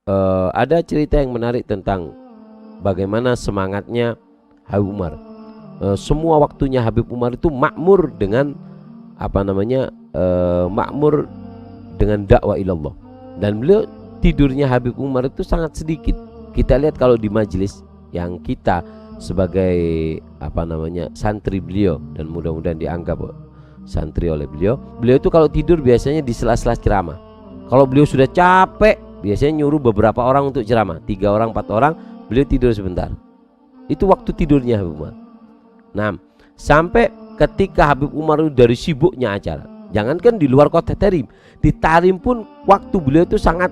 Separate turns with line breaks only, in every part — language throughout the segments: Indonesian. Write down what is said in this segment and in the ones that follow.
ada cerita yang menarik tentang bagaimana semangatnya Habib Umar. Semua waktunya Habib Umar itu makmur dengan makmur dengan dakwah ilallah. Dan beliau tidurnya Habib Umar itu sangat sedikit. Kita lihat kalau di majelis yang kita sebagai santri beliau, dan mudah-mudahan dianggap santri oleh beliau itu kalau tidur biasanya di sela-sela ceramah. Kalau beliau sudah capek, biasanya nyuruh beberapa orang untuk ceramah, 3 orang 4 orang, beliau tidur sebentar. Itu waktu tidurnya Habib Umar. Nah, sampai ketika Habib Umar itu dari sibuknya acara, jangankan di luar kota Tarim, di Tarim pun waktu beliau itu sangat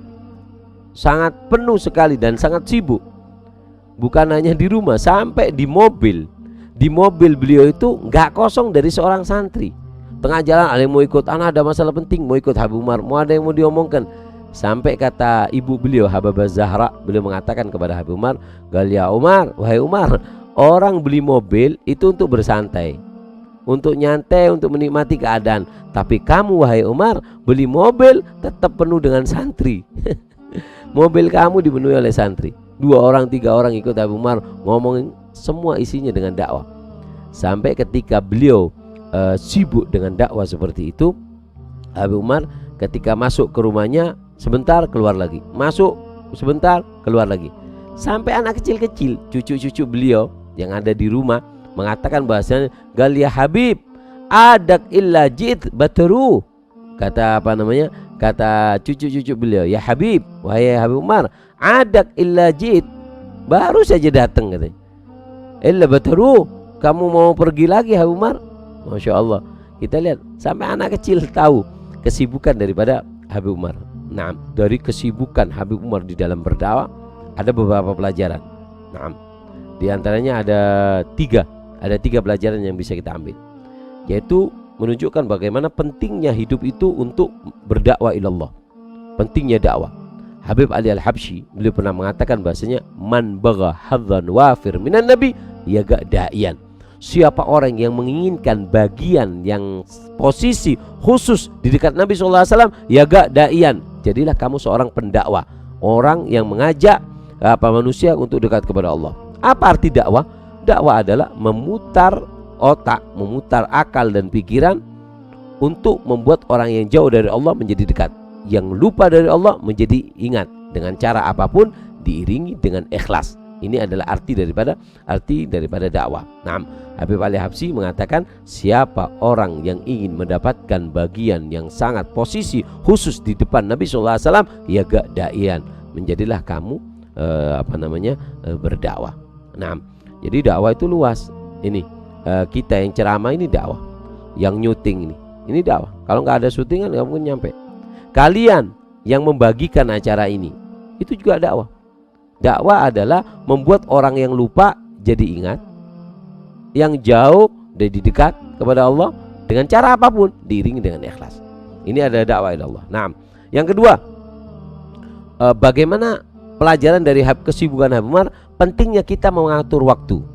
penuh sekali dan sangat sibuk. Bukan hanya di rumah, sampai di mobil beliau itu nggak kosong dari seorang santri. Tengah jalan ada yang mau ikut, ada masalah penting mau ikut Habib Umar, mau ada yang mau diomongkan. Sampai kata ibu beliau Habibah Zahra, beliau mengatakan kepada Habib Umar, "Galia Umar, wahai Umar, orang beli mobil itu untuk bersantai, untuk nyantai, untuk menikmati keadaan. Tapi kamu wahai Umar, beli mobil tetap penuh dengan santri." Mobil kamu dipenuhi oleh santri. 2 orang 3 orang ikut Habib Umar, ngomongin semua isinya dengan dakwah. Sampai ketika beliau sibuk dengan dakwah seperti itu, Habib Umar ketika masuk ke rumahnya sebentar keluar lagi, masuk sebentar keluar lagi. Sampai anak kecil-kecil, cucu-cucu beliau yang ada di rumah mengatakan bahasanya, "Galia Habib, adak illa jid bataru." Kata cucu-cucu beliau, "Ya Habib, wahai Habib Umar, adak illa jid, baru saja datang," katanya. "Illa bataru, kamu mau pergi lagi Habib Umar?" Masya Allah, kita lihat sampai anak kecil tahu kesibukan daripada Habib Umar. Nah, dari kesibukan Habib Umar di dalam berdakwah ada beberapa pelajaran. Nah, di antaranya ada tiga pelajaran yang bisa kita ambil, yaitu menunjukkan bagaimana pentingnya hidup itu untuk berdakwah ilallah, pentingnya dakwah. Habib Ali Al-Habsyi beliau pernah mengatakan bahasanya, "Man bagha hadzan wafir minan nabi yaga da'iyan." Siapa orang yang menginginkan bagian yang posisi khusus di dekat Nabi SAW, yaga da'iyan, jadilah kamu seorang pendakwah, orang yang mengajak manusia untuk dekat kepada Allah. Apa arti dakwah? Dakwah adalah memutar otak, memutar akal dan pikiran untuk membuat orang yang jauh dari Allah menjadi dekat, yang lupa dari Allah menjadi ingat, dengan cara apapun diiringi dengan ikhlas. Ini adalah arti daripada dakwah. Nah, Habib Ali Habsyi mengatakan, siapa orang yang ingin mendapatkan bagian yang sangat posisi khusus di depan Nabi SAW, ya gak da'ian, menjadilah kamu berdakwah. Nah, jadi dakwah itu luas. Ini kita yang ceramah ini dakwah, yang nyuting ini dakwah. Kalau nggak ada syutingan nggak mungkin nyampe. Kalian yang membagikan acara ini itu juga dakwah. Dakwah adalah membuat orang yang lupa jadi ingat, yang jauh jadi dekat kepada Allah dengan cara apapun, diiringi dengan ikhlas. Ini adalah dakwah ilallah. Nah, yang kedua, bagaimana pelajaran dari kesibukan Habib Umar? Pentingnya kita mengatur waktu.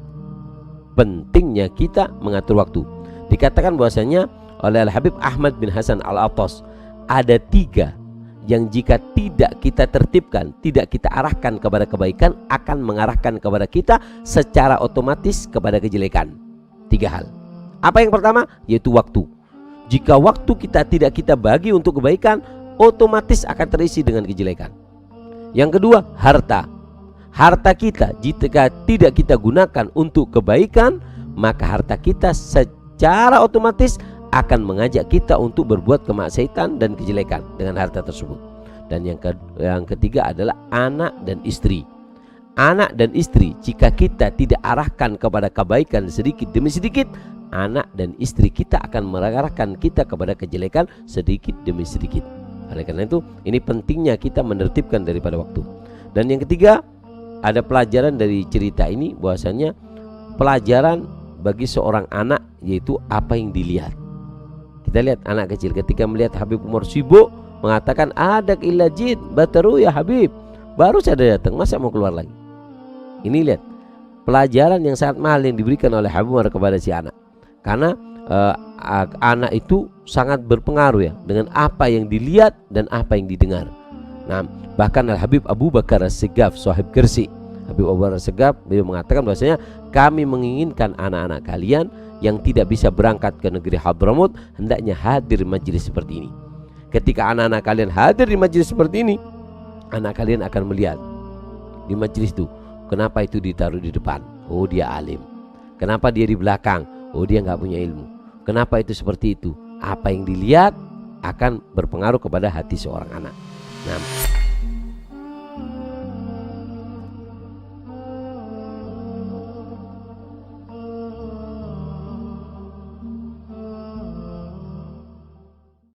Pentingnya kita mengatur waktu. Dikatakan bahwasanya oleh Al-Habib Ahmad bin Hasan Al-Attas, ada 3 yang jika tidak kita tertibkan, tidak kita arahkan kepada kebaikan, akan mengarahkan kepada kita secara otomatis kepada kejelekan. 3 hal. Apa yang pertama? Yaitu waktu. Jika waktu tidak kita bagi untuk kebaikan, otomatis akan terisi dengan kejelekan. Yang kedua, harta. Harta kita jika tidak kita gunakan untuk kebaikan, maka harta kita secara otomatis akan mengajak kita untuk berbuat kemaksiatan dan kejelekan dengan harta tersebut. Dan yang ketiga adalah anak dan istri. Anak dan istri, jika kita tidak arahkan kepada kebaikan sedikit demi sedikit, anak dan istri kita akan mengarahkan kita kepada kejelekan sedikit demi sedikit. Oleh karena itu, ini pentingnya kita menertibkan daripada waktu. Dan yang ketiga, ada pelajaran dari cerita ini, bahwasanya pelajaran bagi seorang anak, yaitu apa yang dilihat. Kita lihat anak kecil ketika melihat Habib Umar sibuk, mengatakan, "Adak illa jid bataru ya Habib." Baru saja datang, masa mau keluar lagi? Ini lihat pelajaran yang sangat mahal yang diberikan oleh Habib Umar kepada si anak. Karena anak itu sangat berpengaruh ya dengan apa yang dilihat dan apa yang didengar. Nah, Bahkan Al-Habib Abu Bakar As-Segaf, sahib Gresik, Habib Abu Bakar As-Segaf, beliau mengatakan bahwasanya kami menginginkan anak-anak kalian yang tidak bisa berangkat ke negeri Hadramut hendaknya hadir majelis seperti ini. Ketika anak-anak kalian hadir di majelis seperti ini, anak kalian akan melihat di majelis itu, kenapa itu ditaruh di depan? Oh, dia alim. Kenapa dia di belakang? Oh, dia nggak punya ilmu. Kenapa itu seperti itu? Apa yang dilihat akan berpengaruh kepada hati seorang anak. Nah,